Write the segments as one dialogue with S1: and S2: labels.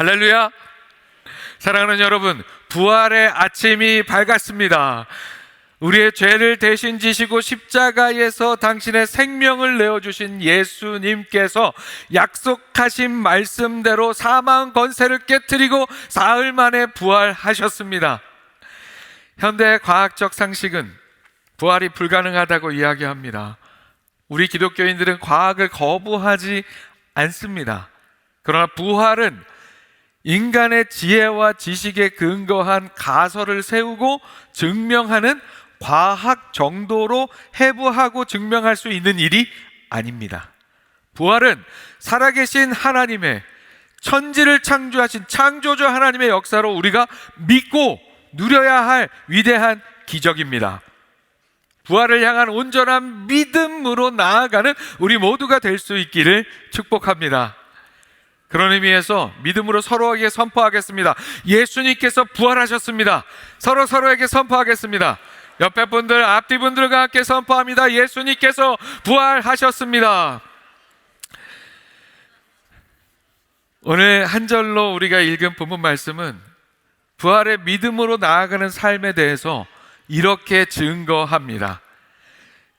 S1: 할렐루야. 사랑하는 여러분, 부활의 아침이 밝았습니다. 우리의 죄를 대신 지시고 십자가에서 당신의 생명을 내어주신 예수님께서 약속하신 말씀대로 사망 권세를 깨트리고 사흘 만에 부활하셨습니다. 현대 과학적 상식은 부활이 불가능하다고 이야기합니다. 우리 기독교인들은 과학을 거부하지 않습니다. 그러나 부활은 인간의 지혜와 지식에 근거한 가설을 세우고 증명하는 과학 정도로 해부하고 증명할 수 있는 일이 아닙니다. 부활은 살아계신 하나님의, 천지를 창조하신 창조주 하나님의 역사로 우리가 믿고 누려야 할 위대한 기적입니다. 부활을 향한 온전한 믿음으로 나아가는 우리 모두가 될 수 있기를 축복합니다. 그런 의미에서 믿음으로 서로에게 선포하겠습니다. 예수님께서 부활하셨습니다. 서로에게 선포하겠습니다. 옆에 분들, 앞뒤 분들과 함께 선포합니다. 예수님께서 부활하셨습니다. 오늘 한 절로 우리가 읽은 본문 말씀은 부활의 믿음으로 나아가는 삶에 대해서 이렇게 증거합니다.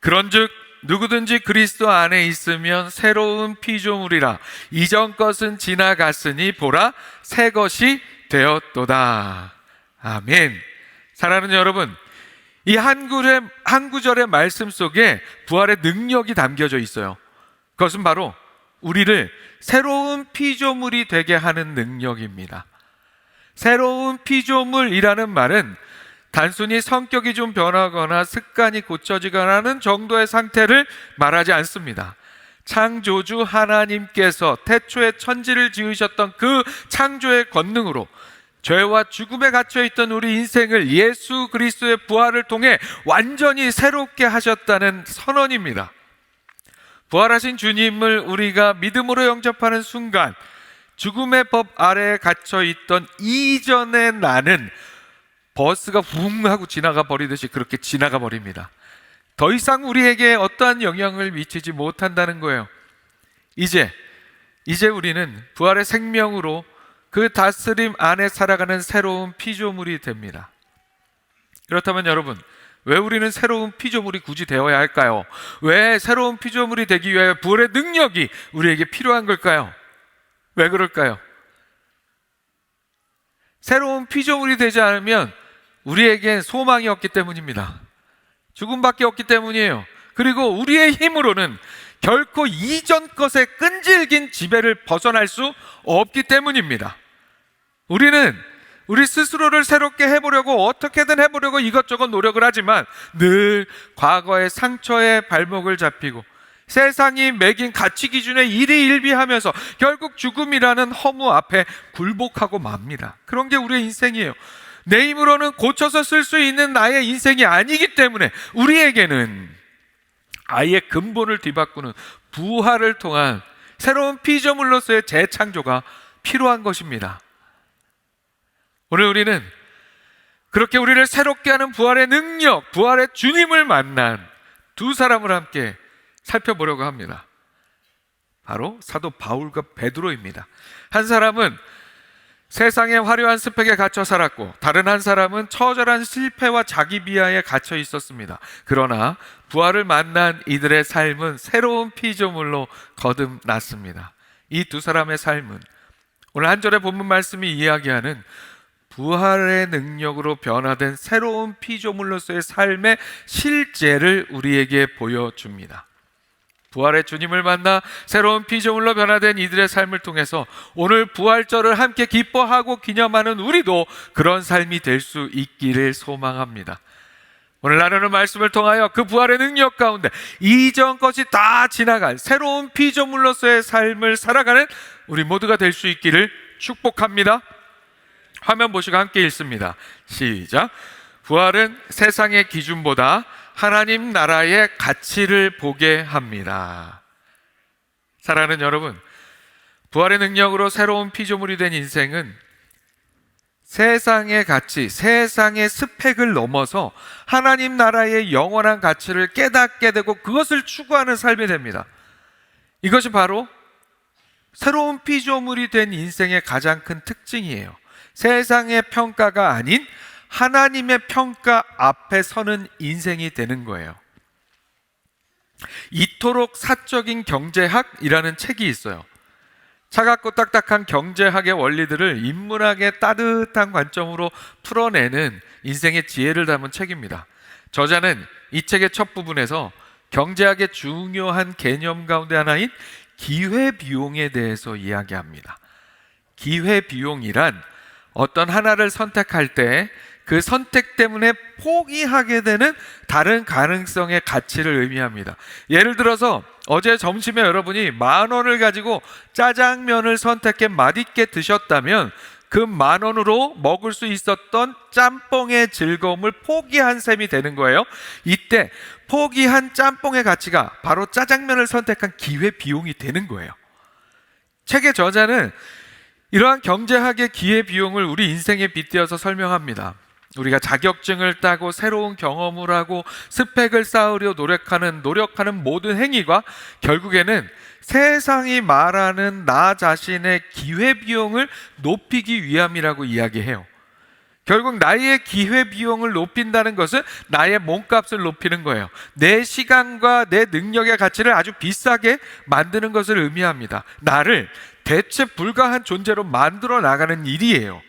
S1: 그런즉 누구든지 그리스도 안에 있으면 새로운 피조물이라. 이전 것은 지나갔으니 보라 새 것이 되었도다. 아멘. 사랑하는 여러분, 이 한 구절의 말씀 속에 부활의 능력이 담겨져 있어요. 그것은 바로 우리를 새로운 피조물이 되게 하는 능력입니다. 새로운 피조물이라는 말은 단순히 성격이 좀 변하거나 습관이 고쳐지거나 하는 정도의 상태를 말하지 않습니다. 창조주 하나님께서 태초에 천지를 지으셨던 그 창조의 권능으로 죄와 죽음에 갇혀있던 우리 인생을 예수 그리스도의 부활을 통해 완전히 새롭게 하셨다는 선언입니다. 부활하신 주님을 우리가 믿음으로 영접하는 순간 죽음의 법 아래에 갇혀있던 이전의 나는 버스가 붕 하고 지나가 버리듯이 그렇게 지나가 버립니다. 더 이상 우리에게 어떠한 영향을 미치지 못한다는 거예요. 이제 우리는 부활의 생명으로 그 다스림 안에 살아가는 새로운 피조물이 됩니다. 그렇다면 여러분, 왜 우리는 새로운 피조물이 굳이 되어야 할까요? 왜 새로운 피조물이 되기 위해 부활의 능력이 우리에게 필요한 걸까요? 왜 그럴까요? 새로운 피조물이 되지 않으면 우리에겐 소망이 없기 때문입니다. 죽음밖에 없기 때문이에요. 그리고 우리의 힘으로는 결코 이전 것의 끈질긴 지배를 벗어날 수 없기 때문입니다. 우리는 우리 스스로를 새롭게 해보려고 어떻게든 해보려고 이것저것 노력을 하지만 늘 과거의 상처에 발목을 잡히고 세상이 매긴 가치 기준에 일희일비하면서 결국 죽음이라는 허무 앞에 굴복하고 맙니다. 그런 게 우리의 인생이에요. 내 힘으로는 고쳐서 쓸 수 있는 나의 인생이 아니기 때문에 우리에게는 아예 근본을 뒤바꾸는 부활을 통한 새로운 피조물로서의 재창조가 필요한 것입니다. 오늘 우리는 그렇게 우리를 새롭게 하는 부활의 능력, 부활의 주님을 만난 두 사람을 함께 살펴보려고 합니다. 바로 사도 바울과 베드로입니다. 한 사람은 세상의 화려한 스펙에 갇혀 살았고 다른 한 사람은 처절한 실패와 자기 비하에 갇혀 있었습니다. 그러나 부활을 만난 이들의 삶은 새로운 피조물로 거듭났습니다. 이 두 사람의 삶은 오늘 한 절의 본문 말씀이 이야기하는 부활의 능력으로 변화된 새로운 피조물로서의 삶의 실제를 우리에게 보여줍니다. 부활의 주님을 만나 새로운 피조물로 변화된 이들의 삶을 통해서 오늘 부활절을 함께 기뻐하고 기념하는 우리도 그런 삶이 될 수 있기를 소망합니다. 오늘 나누는 말씀을 통하여 그 부활의 능력 가운데 이전 것이 다 지나간 새로운 피조물로서의 삶을 살아가는 우리 모두가 될 수 있기를 축복합니다. 화면 보시고 함께 읽습니다. 시작. 부활은 세상의 기준보다 하나님 나라의 가치를 보게 합니다. 사랑하는 여러분, 부활의 능력으로 새로운 피조물이 된 인생은 세상의 가치, 세상의 스펙을 넘어서 하나님 나라의 영원한 가치를 깨닫게 되고 그것을 추구하는 삶이 됩니다. 이것이 바로 새로운 피조물이 된 인생의 가장 큰 특징이에요. 세상의 평가가 아닌 하나님의 평가 앞에 서는 인생이 되는 거예요. 이토록 사적인 경제학이라는 책이 있어요. 차갑고 딱딱한 경제학의 원리들을 인문학의 따뜻한 관점으로 풀어내는 인생의 지혜를 담은 책입니다. 저자는 이 책의 첫 부분에서 경제학의 중요한 개념 가운데 하나인 기회비용에 대해서 이야기합니다. 기회비용이란 어떤 하나를 선택할 때 그 선택 때문에 포기하게 되는 다른 가능성의 가치를 의미합니다. 예를 들어서 어제 점심에 여러분이 10,000원을 가지고 짜장면을 선택해 맛있게 드셨다면 그 10,000원으로 먹을 수 있었던 짬뽕의 즐거움을 포기한 셈이 되는 거예요. 이때 포기한 짬뽕의 가치가 바로 짜장면을 선택한 기회비용이 되는 거예요. 책의 저자는 이러한 경제학의 기회비용을 우리 인생에 빗대어서 설명합니다. 우리가 자격증을 따고 새로운 경험을 하고 스펙을 쌓으려 노력하는 모든 행위가 결국에는 세상이 말하는 나 자신의 기회비용을 높이기 위함이라고 이야기해요. 결국 나의 기회비용을 높인다는 것은 나의 몸값을 높이는 거예요. 내 시간과 내 능력의 가치를 아주 비싸게 만드는 것을 의미합니다. 나를 대체 불가한 존재로 만들어 나가는 일이에요.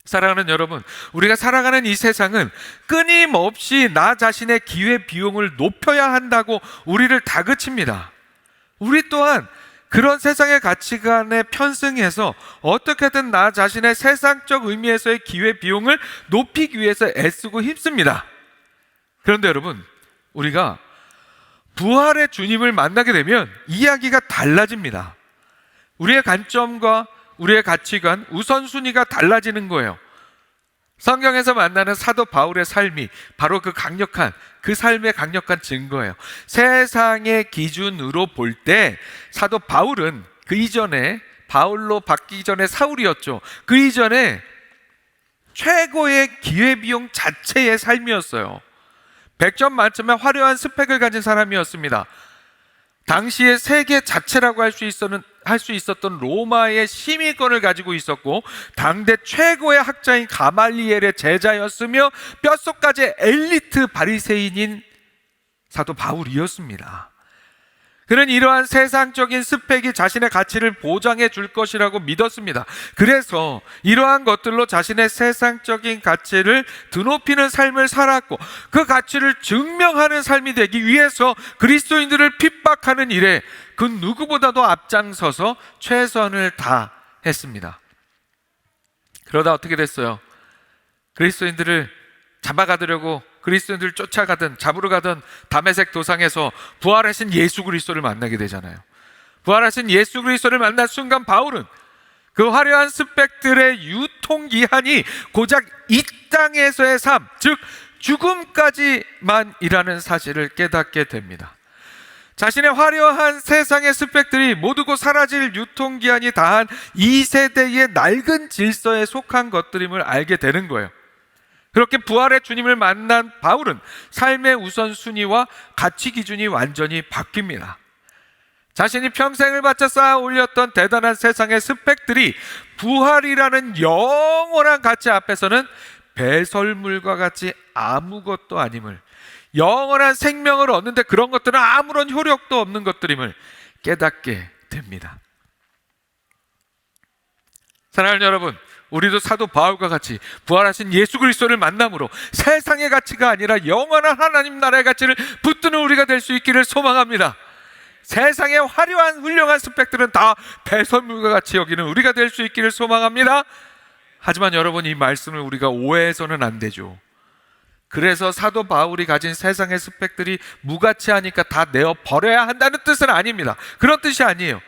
S1: 사랑하는 여러분, 우리가 살아가는 이 세상은 끊임없이 나 자신의 기회비용을 높여야 한다고 우리를 다그칩니다. 우리 또한 그런 세상의 가치관에 편승해서 어떻게든 나 자신의 세상적 의미에서의 기회비용을 높이기 위해서 애쓰고 힘씁니다. 그런데 여러분, 우리가 부활의 주님을 만나게 되면 이야기가 달라집니다. 우리의 관점과 우리의 가치관, 우선순위가 달라지는 거예요. 성경에서 만나는 사도 바울의 삶이 바로 그 삶의 강력한 증거예요. 세상의 기준으로 볼 때 사도 바울은 그 이전에 바울로 바뀌기 전에 사울이었죠. 그 이전에 최고의 기회비용 자체의 삶이었어요. 100점 만점에 화려한 스펙을 가진 사람이었습니다. 당시의 세계 자체라고 할 수 있었던 로마의 심의권을 가지고 있었고 당대 최고의 학자인 가말리엘의 제자였으며 뼛속까지 엘리트 바리새인인 사도 바울이었습니다. 그는 이러한 세상적인 스펙이 자신의 가치를 보장해 줄 것이라고 믿었습니다. 그래서 이러한 것들로 자신의 세상적인 가치를 드높이는 삶을 살았고 그 가치를 증명하는 삶이 되기 위해서 그리스도인들을 핍박하는 일에 그 누구보다도 앞장서서 최선을 다했습니다. 그러다 어떻게 됐어요? 그리스도인들을 잡아가려고 그리스도인들을 잡으러 가던 다메섹 도상에서 부활하신 예수 그리스도를 만나게 되잖아요. 부활하신 예수 그리스도를 만난 순간 바울은 그 화려한 스펙들의 유통기한이 고작 이 땅에서의 삶, 즉 죽음까지만이라는 사실을 깨닫게 됩니다. 자신의 화려한 세상의 스펙들이 모두 곧 사라질 유통기한이 다한 이 세대의 낡은 질서에 속한 것들임을 알게 되는 거예요. 그렇게 부활의 주님을 만난 바울은 삶의 우선순위와 가치 기준이 완전히 바뀝니다. 자신이 평생을 바쳐 쌓아 올렸던 대단한 세상의 스펙들이 부활이라는 영원한 가치 앞에서는 배설물과 같이 아무것도 아님을, 영원한 생명을 얻는데 그런 것들은 아무런 효력도 없는 것들임을 깨닫게 됩니다. 사랑하는 여러분, 우리도 사도 바울과 같이 부활하신 예수 그리스도를 만남으로 세상의 가치가 아니라 영원한 하나님 나라의 가치를 붙드는 우리가 될 수 있기를 소망합니다. 세상의 화려한 훌륭한 스펙들은 다 배설물과 같이 여기는 우리가 될 수 있기를 소망합니다. 하지만 여러분, 이 말씀을 우리가 오해해서는 안 되죠. 그래서 사도 바울이 가진 세상의 스펙들이 무가치하니까 다 내어 버려야 한다는 뜻은 아닙니다. 그런 뜻이 아니에요.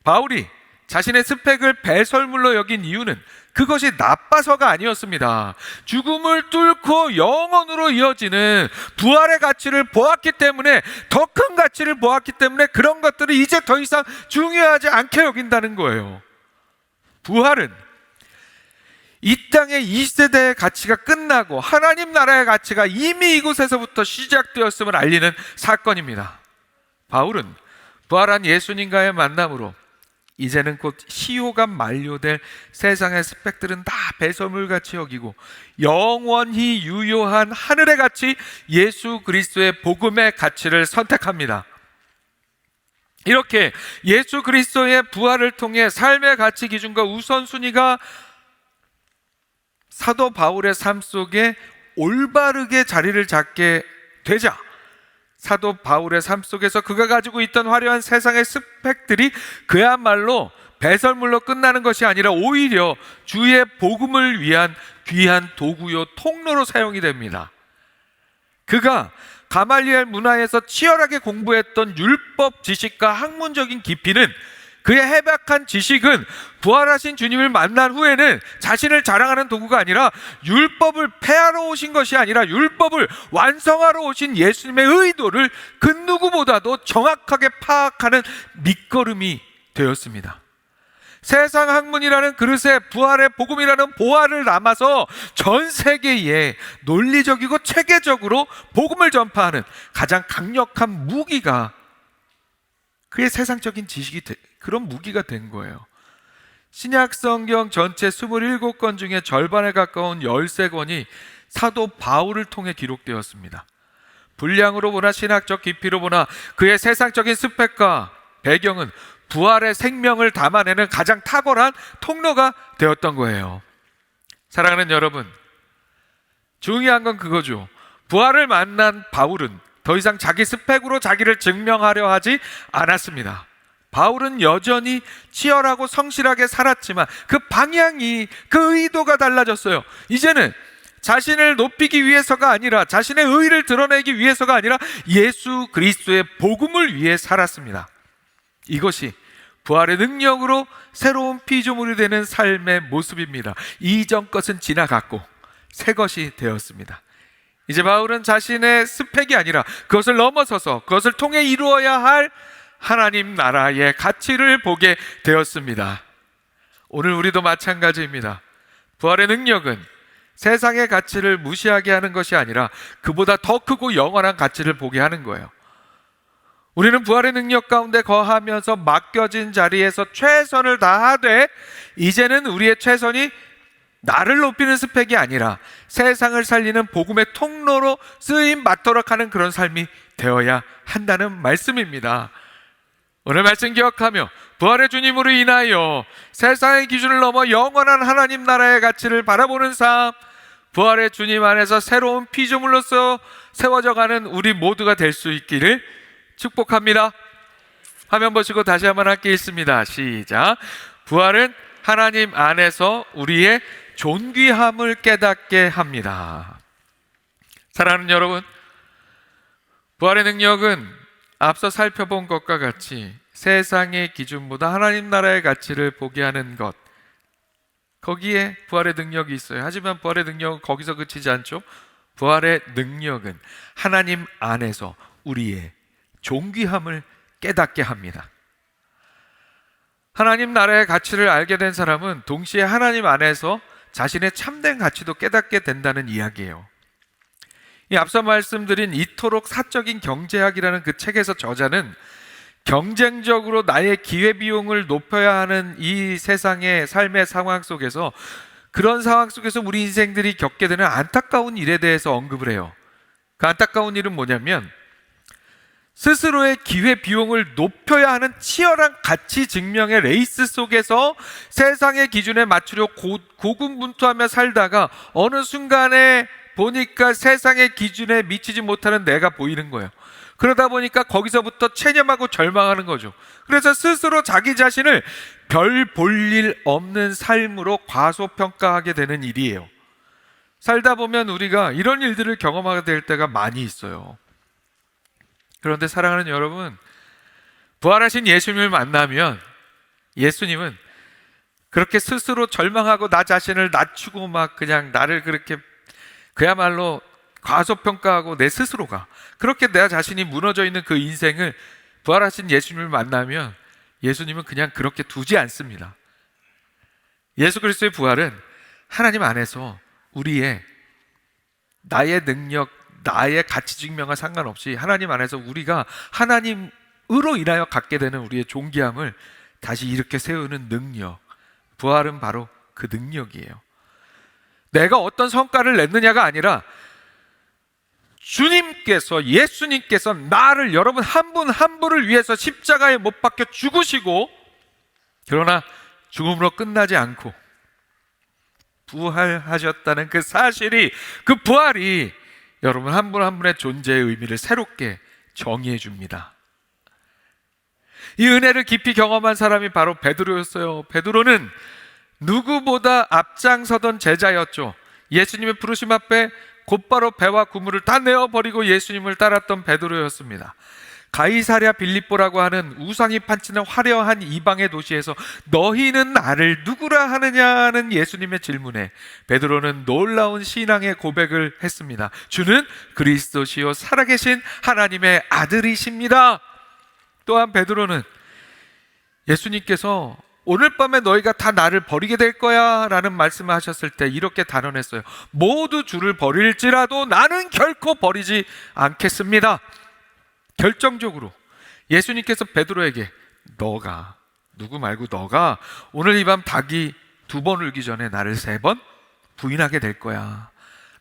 S1: 바울이 자신의 스펙을 배설물로 여긴 이유는 그것이 나빠서가 아니었습니다. 죽음을 뚫고 영원으로 이어지는 부활의 가치를 보았기 때문에, 더 큰 가치를 보았기 때문에 그런 것들이 이제 더 이상 중요하지 않게 여긴다는 거예요. 부활은 이 땅의 2세대의 가치가 끝나고 하나님 나라의 가치가 이미 이곳에서부터 시작되었음을 알리는 사건입니다. 바울은 부활한 예수님과의 만남으로 이제는 곧 시효가 만료될 세상의 스펙들은 다 배설물같이 여기고 영원히 유효한 하늘의 가치, 예수 그리스도의 복음의 가치를 선택합니다. 이렇게 예수 그리스도의 부활을 통해 삶의 가치 기준과 우선순위가 사도 바울의 삶 속에 올바르게 자리를 잡게 되자 사도 바울의 삶 속에서 그가 가지고 있던 화려한 세상의 스펙들이 그야말로 배설물로 끝나는 것이 아니라 오히려 주의 복음을 위한 귀한 도구요 통로로 사용이 됩니다. 그가 가말리엘 문화에서 치열하게 공부했던 율법 지식과 학문적인 깊이는, 그의 해박한 지식은 부활하신 주님을 만난 후에는 자신을 자랑하는 도구가 아니라 율법을 폐하러 오신 것이 아니라 율법을 완성하러 오신 예수님의 의도를 그 누구보다도 정확하게 파악하는 밑거름이 되었습니다. 세상 학문이라는 그릇에 부활의 복음이라는 보화를 담아서 전 세계에 논리적이고 체계적으로 복음을 전파하는 가장 강력한 무기가 그의 세상적인 지식이 그런 무기가 된 거예요. 신약 성경 전체 27권 중에 절반에 가까운 13권이 사도 바울을 통해 기록되었습니다. 분량으로 보나 신학적 깊이로 보나 그의 세상적인 스펙과 배경은 부활의 생명을 담아내는 가장 탁월한 통로가 되었던 거예요. 사랑하는 여러분, 중요한 건 그거죠. 부활을 만난 바울은 더 이상 자기 스펙으로 자기를 증명하려 하지 않았습니다. 바울은 여전히 치열하고 성실하게 살았지만 그 방향이, 그 의도가 달라졌어요. 이제는 자신을 높이기 위해서가 아니라, 자신의 의의를 드러내기 위해서가 아니라 예수 그리스도의 복음을 위해 살았습니다. 이것이 부활의 능력으로 새로운 피조물이 되는 삶의 모습입니다. 이전 것은 지나갔고 새 것이 되었습니다. 이제 바울은 자신의 스펙이 아니라 그것을 넘어서서 그것을 통해 이루어야 할 하나님 나라의 가치를 보게 되었습니다. 오늘 우리도 마찬가지입니다. 부활의 능력은 세상의 가치를 무시하게 하는 것이 아니라 그보다 더 크고 영원한 가치를 보게 하는 거예요. 우리는 부활의 능력 가운데 거하면서 맡겨진 자리에서 최선을 다하되 이제는 우리의 최선이 나를 높이는 스펙이 아니라 세상을 살리는 복음의 통로로 쓰임 받도록 하는 그런 삶이 되어야 한다는 말씀입니다. 오늘 말씀 기억하며 부활의 주님으로 인하여 세상의 기준을 넘어 영원한 하나님 나라의 가치를 바라보는 삶, 부활의 주님 안에서 새로운 피조물로서 세워져가는 우리 모두가 될 수 있기를 축복합니다. 화면 보시고 다시 한번 함께 읽습니다. 시작. 부활은 하나님 안에서 우리의 존귀함을 깨닫게 합니다. 사랑하는 여러분, 부활의 능력은 앞서 살펴본 것과 같이 세상의 기준보다 하나님 나라의 가치를 보게 하는 것, 거기에 부활의 능력이 있어요. 하지만 부활의 능력은 거기서 그치지 않죠. 부활의 능력은 하나님 안에서 우리의 존귀함을 깨닫게 합니다. 하나님 나라의 가치를 알게 된 사람은 동시에 하나님 안에서 자신의 참된 가치도 깨닫게 된다는 이야기예요. 이 앞서 말씀드린 이토록 사적인 경제학이라는 그 책에서 저자는 경쟁적으로 나의 기회비용을 높여야 하는 이 세상의 삶의 상황 속에서, 그런 상황 속에서 우리 인생들이 겪게 되는 안타까운 일에 대해서 언급을 해요. 그 안타까운 일은 뭐냐면 스스로의 기회비용을 높여야 하는 치열한 가치 증명의 레이스 속에서 세상의 기준에 맞추려 고군분투하며 살다가 어느 순간에 보니까 세상의 기준에 미치지 못하는 내가 보이는 거예요. 그러다 보니까 거기서부터 체념하고 절망하는 거죠. 그래서 스스로 자기 자신을 별 볼 일 없는 삶으로 과소평가하게 되는 일이에요. 살다 보면 우리가 이런 일들을 경험하게 될 때가 많이 있어요. 그런데 사랑하는 여러분, 부활하신 예수님을 만나면 예수님은 그렇게 스스로 절망하고 나 자신을 낮추고 막 그냥 나를 그렇게 그야말로 과소평가하고 내 스스로가 그렇게 내 자신이 무너져 있는 그 인생을 부활하신 예수님을 만나면 예수님은 그냥 그렇게 두지 않습니다. 예수 그리스도의 부활은 하나님 안에서 우리의 나의 능력, 나의 가치 증명과 상관없이 하나님 안에서 우리가 하나님의 인하여 갖게 되는 우리의 존귀함을 다시 일으켜 세우는 능력, 부활은 바로 그 능력이에요. 내가 어떤 성과를 냈느냐가 아니라 주님께서, 예수님께서 나를, 여러분 한 분 한 분을 위해서 십자가에 못 박혀 죽으시고, 그러나 죽음으로 끝나지 않고 부활하셨다는 그 사실이, 그 부활이 여러분 한 분 한 분의 존재의 의미를 새롭게 정의해 줍니다. 이 은혜를 깊이 경험한 사람이 바로 베드로였어요. 베드로는 누구보다 앞장서던 제자였죠. 예수님의 부르심 앞에 곧바로 배와 그물을 다 내어버리고 예수님을 따랐던 베드로였습니다. 가이사랴 빌립보라고 하는 우상이 판치는 화려한 이방의 도시에서 너희는 나를 누구라 하느냐는 예수님의 질문에 베드로는 놀라운 신앙의 고백을 했습니다. 주는 그리스도시요 살아계신 하나님의 아들이십니다. 또한 베드로는 예수님께서 오늘 밤에 너희가 다 나를 버리게 될 거야 라는 말씀을 하셨을 때 이렇게 단언했어요. 모두 주를 버릴지라도 나는 결코 버리지 않겠습니다. 결정적으로 예수님께서 베드로에게 너가, 누구 말고 너가 오늘 이 밤 닭이 2번 울기 전에 나를 3번 부인하게 될 거야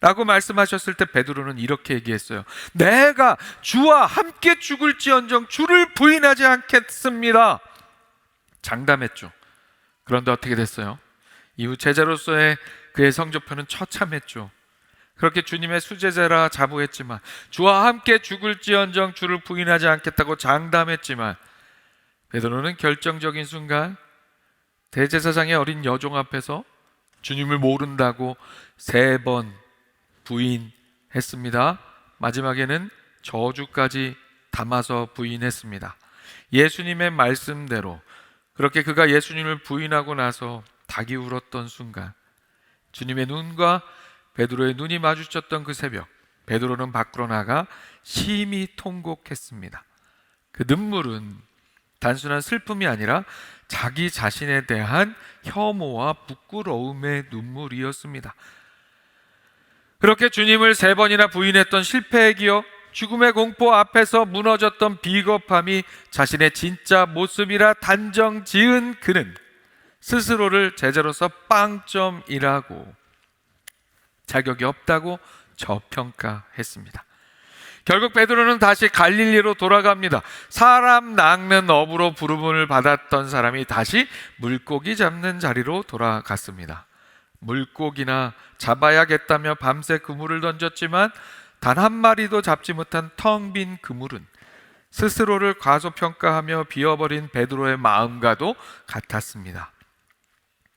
S1: 라고 말씀하셨을 때 베드로는 이렇게 얘기했어요. 내가 주와 함께 죽을지언정 주를 부인하지 않겠습니다. 장담했죠. 그런데 어떻게 됐어요? 이후 제자로서의 그의 성적표는 처참했죠. 그렇게 주님의 수제자라 자부했지만, 주와 함께 죽을지언정 주를 부인하지 않겠다고 장담했지만, 베드로는 결정적인 순간 대제사장의 어린 여종 앞에서 주님을 모른다고 3번 부인했습니다. 마지막에는 저주까지 담아서 부인했습니다. 예수님의 말씀대로 그렇게 그가 예수님을 부인하고 나서 닭이 울었던 순간, 주님의 눈과 베드로의 눈이 마주쳤던 그 새벽, 베드로는 밖으로 나가 심히 통곡했습니다. 그 눈물은 단순한 슬픔이 아니라 자기 자신에 대한 혐오와 부끄러움의 눈물이었습니다. 그렇게 주님을 3번이나 부인했던 실패의 기억, 죽음의 공포 앞에서 무너졌던 비겁함이 자신의 진짜 모습이라 단정 지은 그는 스스로를 제자로서 빵점이라고, 자격이 없다고 저평가했습니다. 결국 베드로는 다시 갈릴리로 돌아갑니다. 사람 낚는 어부로 부름을 받았던 사람이 다시 물고기 잡는 자리로 돌아갔습니다. 물고기나 잡아야겠다며 밤새 그물을 던졌지만 단 한 마리도 잡지 못한 텅 빈 그물은 스스로를 과소평가하며 비워버린 베드로의 마음과도 같았습니다.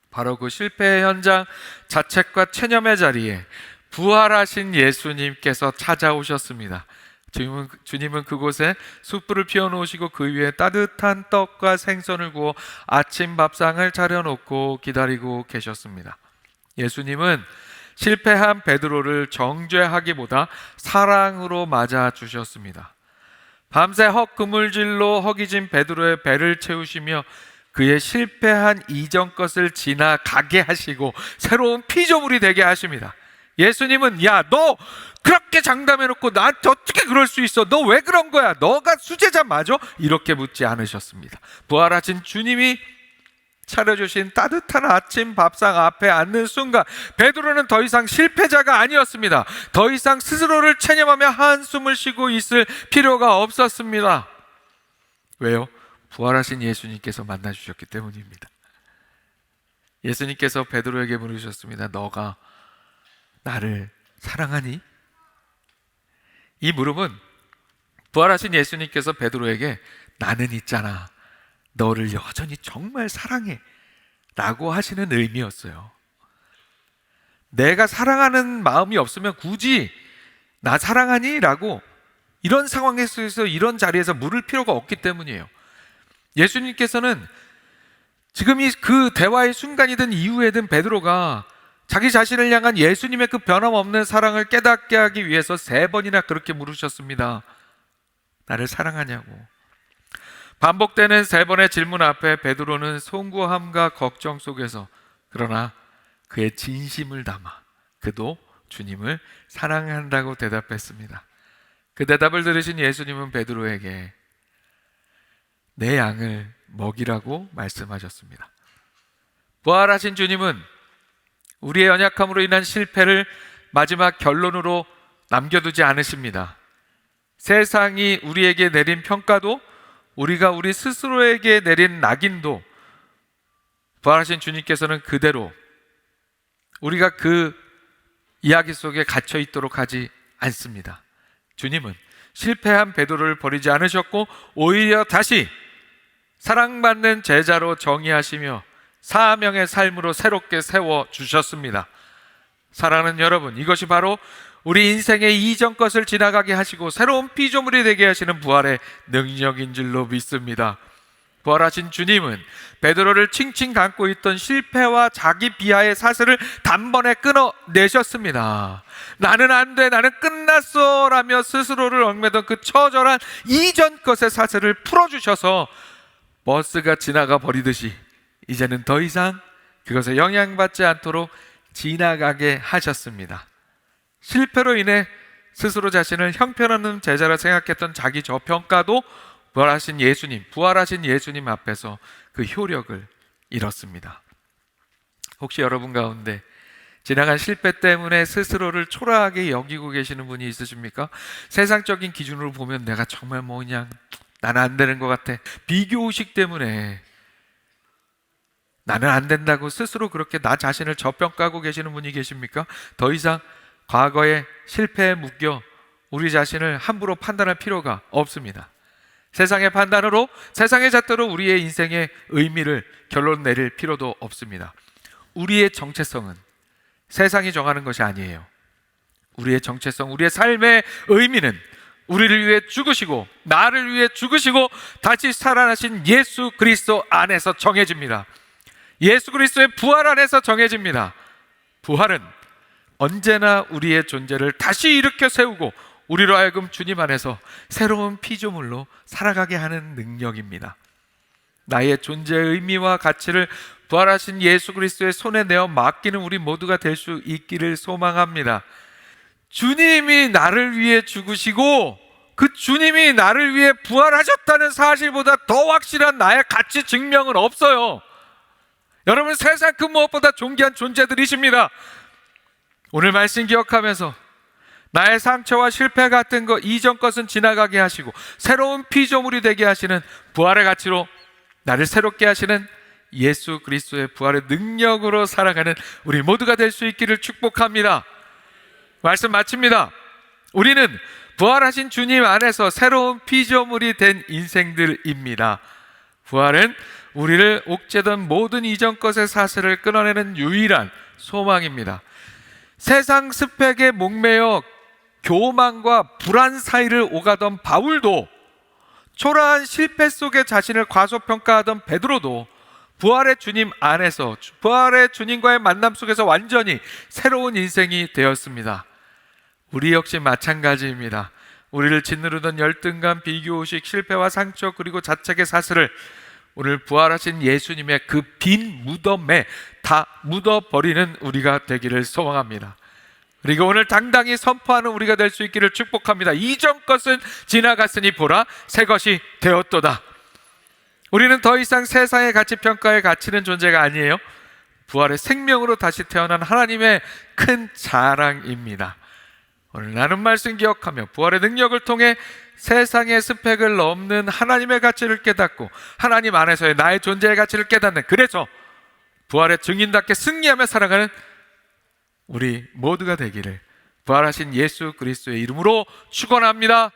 S1: 바로 그 실패의 현장, 자책과 체념의 자리에 부활하신 예수님께서 찾아오셨습니다. 주님은 그곳에 숯불을 피워놓으시고 그 위에 따뜻한 떡과 생선을 구워 아침 밥상을 차려놓고 기다리고 계셨습니다. 예수님은 실패한 베드로를 정죄하기보다 사랑으로 맞아주셨습니다. 밤새 헛그물질로 허기진 베드로의 배를 채우시며 그의 실패한 이전 것을 지나가게 하시고 새로운 피조물이 되게 하십니다. 예수님은 야, 너 그렇게 장담해놓고 나한테 어떻게 그럴 수 있어? 너 왜 그런 거야? 너가 수제자 맞아? 이렇게 묻지 않으셨습니다. 부활하신 주님이 차려주신 따뜻한 아침 밥상 앞에 앉는 순간 베드로는 더 이상 실패자가 아니었습니다. 더 이상 스스로를 체념하며 한숨을 쉬고 있을 필요가 없었습니다. 왜요? 부활하신 예수님께서 만나주셨기 때문입니다. 예수님께서 베드로에게 물으셨습니다. 너가 나를 사랑하니? 이 물음은 부활하신 예수님께서 베드로에게 나는 있잖아, 너를 여전히 정말 사랑해 라고 하시는 의미였어요. 내가 사랑하는 마음이 없으면 굳이 나 사랑하니? 라고 이런 상황에서 이런 자리에서 물을 필요가 없기 때문이에요. 예수님께서는 지금 그 대화의 순간이든 이후에든 베드로가 자기 자신을 향한 예수님의 그 변함없는 사랑을 깨닫게 하기 위해서 3번이나 그렇게 물으셨습니다. 나를 사랑하냐고. 반복되는 3번의 질문 앞에 베드로는 송구함과 걱정 속에서, 그러나 그의 진심을 담아 그도 주님을 사랑한다고 대답했습니다. 그 대답을 들으신 예수님은 베드로에게 내 양을 먹이라고 말씀하셨습니다. 부활하신 주님은 우리의 연약함으로 인한 실패를 마지막 결론으로 남겨두지 않으십니다. 세상이 우리에게 내린 평가도, 우리가 우리 스스로에게 내린 낙인도 부활하신 주님께서는 그대로 우리가 그 이야기 속에 갇혀 있도록 하지 않습니다. 주님은 실패한 베드로를 버리지 않으셨고 오히려 다시 사랑받는 제자로 정의하시며 사명의 삶으로 새롭게 세워주셨습니다. 사랑하는 여러분, 이것이 바로 우리 인생의 이전 것을 지나가게 하시고 새로운 피조물이 되게 하시는 부활의 능력인 줄로 믿습니다. 부활하신 주님은 베드로를 칭칭 감고 있던 실패와 자기 비하의 사슬을 단번에 끊어내셨습니다. 나는 안 돼, 나는 끝났어 라며 스스로를 얽매던 그 처절한 이전 것의 사슬을 풀어주셔서 버스가 지나가 버리듯이 이제는 더 이상 그것에 영향받지 않도록 지나가게 하셨습니다. 실패로 인해 스스로 자신을 형편없는 제자라 생각했던 자기 저평가도 부활하신 예수님 앞에서 그 효력을 잃었습니다. 혹시 여러분 가운데 지나간 실패 때문에 스스로를 초라하게 여기고 계시는 분이 있으십니까? 세상적인 기준으로 보면 내가 정말 그냥 나는 안 되는 것 같아. 비교의식 때문에 나는 안 된다고 스스로 그렇게 나 자신을 저평가하고 계시는 분이 계십니까? 더 이상 과거의 실패에 묶여 우리 자신을 함부로 판단할 필요가 없습니다. 세상의 판단으로, 세상의 잣대로 우리의 인생의 의미를 결론 내릴 필요도 없습니다. 우리의 정체성은 세상이 정하는 것이 아니에요. 우리의 정체성, 우리의 삶의 의미는 우리를 위해 죽으시고 나를 위해 죽으시고 다시 살아나신 예수 그리스도 안에서 정해집니다. 예수 그리스도의 부활 안에서 정해집니다. 부활은 언제나 우리의 존재를 다시 일으켜 세우고 우리로 하여금 주님 안에서 새로운 피조물로 살아가게 하는 능력입니다. 나의 존재의 의미와 가치를 부활하신 예수 그리스도의 손에 내어 맡기는 우리 모두가 될 수 있기를 소망합니다. 주님이 나를 위해 죽으시고 그 주님이 나를 위해 부활하셨다는 사실보다 더 확실한 나의 가치 증명은 없어요. 여러분, 세상 그 무엇보다 존귀한 존재들이십니다. 오늘 말씀 기억하면서 나의 상처와 실패 같은 것, 이전 것은 지나가게 하시고 새로운 피조물이 되게 하시는 부활의 가치로 나를 새롭게 하시는 예수 그리스도의 부활의 능력으로 살아가는 우리 모두가 될 수 있기를 축복합니다. 말씀 마칩니다. 우리는 부활하신 주님 안에서 새로운 피조물이 된 인생들입니다. 부활은 우리를 옥죄던 모든 이전 것의 사슬을 끊어내는 유일한 소망입니다. 세상 스펙에 목매여 교만과 불안 사이를 오가던 바울도, 초라한 실패 속에 자신을 과소평가하던 베드로도 부활의 주님 안에서, 부활의 주님과의 만남 속에서 완전히 새로운 인생이 되었습니다. 우리 역시 마찬가지입니다. 우리를 짓누르던 열등감, 비교의식, 실패와 상처, 그리고 자책의 사슬을 오늘 부활하신 예수님의 그 빈 무덤에 다 묻어버리는 우리가 되기를 소망합니다. 그리고 오늘 당당히 선포하는 우리가 될 수 있기를 축복합니다. 이전 것은 지나갔으니 보라, 새 것이 되었도다. 우리는 더 이상 세상의 가치평가에 갇히는 존재가 아니에요. 부활의 생명으로 다시 태어난 하나님의 큰 자랑입니다. 오늘 나눈 말씀 기억하며 부활의 능력을 통해 세상의 스펙을 넘는 하나님의 가치를 깨닫고 하나님 안에서의 나의 존재의 가치를 깨닫는, 그래서 부활의 증인답게 승리하며 살아가는 우리 모두가 되기를 부활하신 예수 그리스도의 이름으로 축원합니다.